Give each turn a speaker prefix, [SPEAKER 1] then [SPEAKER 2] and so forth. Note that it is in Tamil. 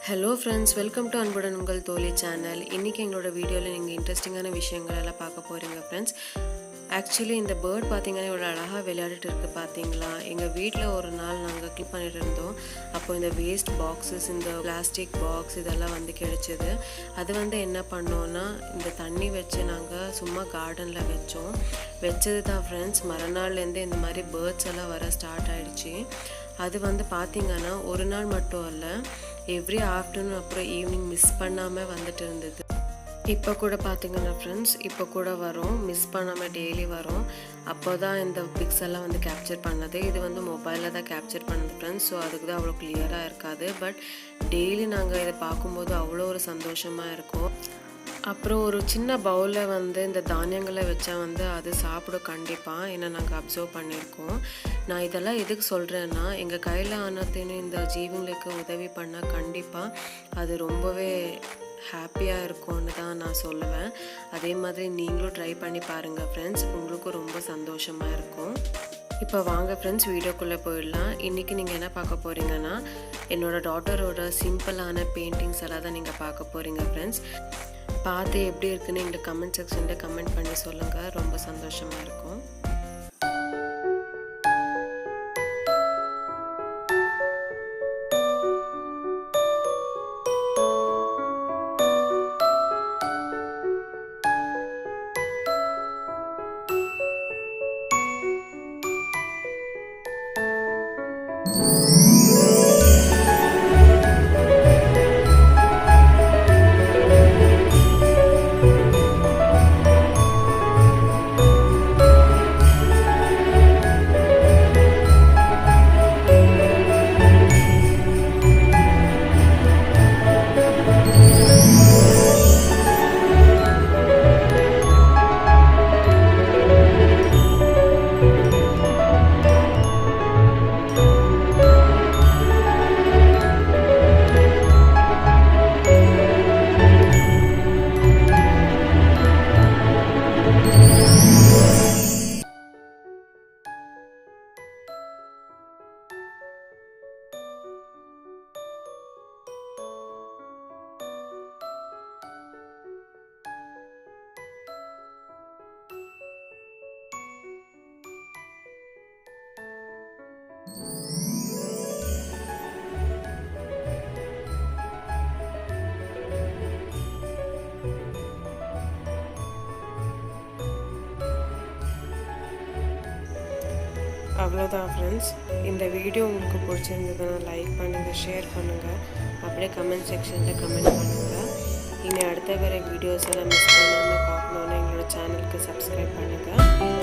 [SPEAKER 1] Hello friends, welcome to Anbudan Ungal channel. இன்னைக்கு எங்களோட வீடியோல நீங்க இன்ட்ரஸ்டிங்கான விஷயங்கள் எல்லாம் பார்க்க போறீங்க friends. Actually இந்த bird பாத்தீங்கன்னா இவ்வளவு அழகா விளையாடிட்டு இருக்கு பாத்தீங்களா? எங்க வீட்ல ஒரு நாள் நாங்க கிளீன் பண்ணிட்டு இருந்தோம். அப்போ இந்த வேஸ்ட் பாக்ஸஸ் இந்த பிளாஸ்டிக் பாக்ஸ் இதெல்லாம் வந்து கிடைச்சது. அது வந்து என்ன பண்ணோம்னா இந்த தண்ணி வச்சு நாங்க சும்மா கார்டன்ல வெச்சோம். வெச்சது தான் friends மறுநாள்ல இருந்து இந்த மாதிரி birds எல்லாம் வர ஸ்டார்ட் ஆயிடுச்சு. அது வந்து பாத்தீங்கன்னா ஒரு நாள் மட்டும் இல்ல எவ்ரி ஆஃப்டர்நூன் அப்புறம் ஈவினிங் மிஸ் பண்ணாமல் வந்துட்டு இருந்தது. இப்போ கூட பார்த்தீங்கன்னா ஃப்ரெண்ட்ஸ் இப்போ கூட வரும், மிஸ் பண்ணாமல் டெய்லி வரும். அப்போ தான் இந்த பிக்ஸ் எல்லாம் வந்து கேப்சர் பண்ணது. இது வந்து மொபைலில் தான் கேப்சர் பண்ணது ஃப்ரெண்ட்ஸ். ஸோ அதுக்கு தான் அவ்வளோ கிளியராக இருக்காது. பட் டெய்லி நாங்கள் இதை பார்க்கும்போது அவ்வளோ ஒரு சந்தோஷமாக இருக்கும். அப்புறம் ஒரு சின்ன பவுலில் வந்து இந்த தானியங்களை வச்சா வந்து அது சாப்பிடும் கண்டிப்பாக. ஏன்னா நாங்கள் அப்சர்வ் பண்ணியிருக்கோம். நான் இதெல்லாம் எதுக்கு சொல்கிறேன்னா எங்கள் கையில் ஆனதுன்னு இந்த ஜீவங்களுக்கு உதவி பண்ணால் கண்டிப்பாக அது ரொம்பவே ஹாப்பியாக இருக்கும்னு தான் நான் சொல்லுவேன். அதே மாதிரி நீங்களும் ட்ரை பண்ணி பாருங்கள் ஃப்ரெண்ட்ஸ், உங்களுக்கும் ரொம்ப சந்தோஷமாக இருக்கும். இப்போ வாங்க ஃப்ரெண்ட்ஸ் வீடியோக்குள்ளே போயிடலாம். இன்றைக்கி நீங்கள் என்ன பார்க்க போகிறீங்கன்னா என்னோடய டாட்டரோட சிம்பிளான பெயிண்டிங்ஸ் எல்லாம் தான் நீங்கள் பார்க்க போகிறீங்க ஃப்ரெண்ட்ஸ். பார்த்து எப்படி இருக்குன்னு எங்களுக்கு கமெண்ட் செக்ஷனில் கமெண்ட் பண்ணி சொல்லுங்கள், ரொம்ப சந்தோஷமாக இருக்கும். அவ்வளோதான் ஃப்ரெண்ட்ஸ், இந்த வீடியோ உங்களுக்கு பிடிச்சிருந்ததுன்னா லைக் பண்ணுங்கள், ஷேர் பண்ணுங்கள், அப்படியே கமெண்ட் செக்ஷனில் கமெண்ட் பண்ணுங்கள். இனி அடுத்த வர வீடியோஸ் எல்லாம் மிஸ் பண்ணாமல் பார்க்கணுன்னா எங்களோட சேனலுக்கு சப்ஸ்கிரைப் பண்ணுங்கள்.